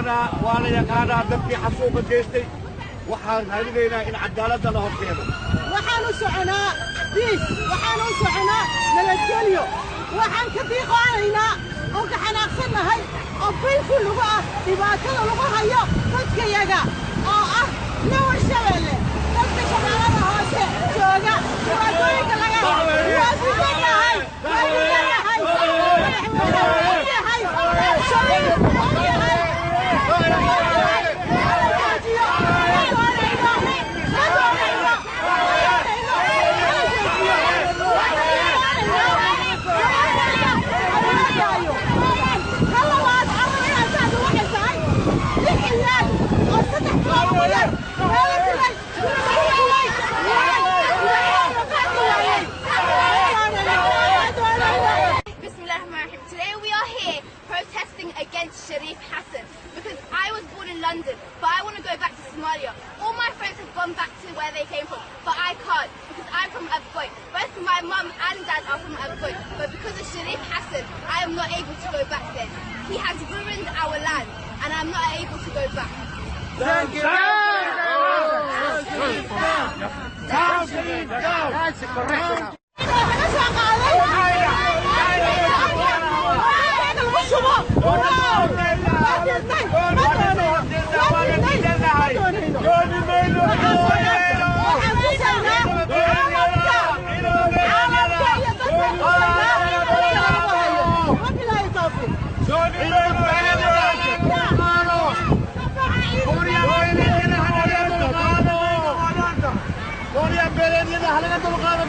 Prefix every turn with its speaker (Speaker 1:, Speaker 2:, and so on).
Speaker 1: وأنا يقانا دبي حصوب الجيستي وحان هذينا إن عدالة له الكيمة
Speaker 2: وحانو سعنا بيس وحانو سعنا نلجليو وحان كثير علينا وكحنا أقصنا هاي أبين كل لغة دبعتنا لغة هيا تذكر يجا نو الشبل تذكر شبلنا هاسه شوجا وأقولي كلاجا وأقولي هاي
Speaker 3: Today we are here protesting against Sharif Hassan because I was born in London, but I want to go back to Somalia. All my friends have gone back to where they came from, but I can't because I'm from Abgoy. Both my mum and dad are from Abgoy, but because of Sharif Hassan, I am not able to go back there. He has ruined our land, and I'm not able to go back.
Speaker 1: Thank you.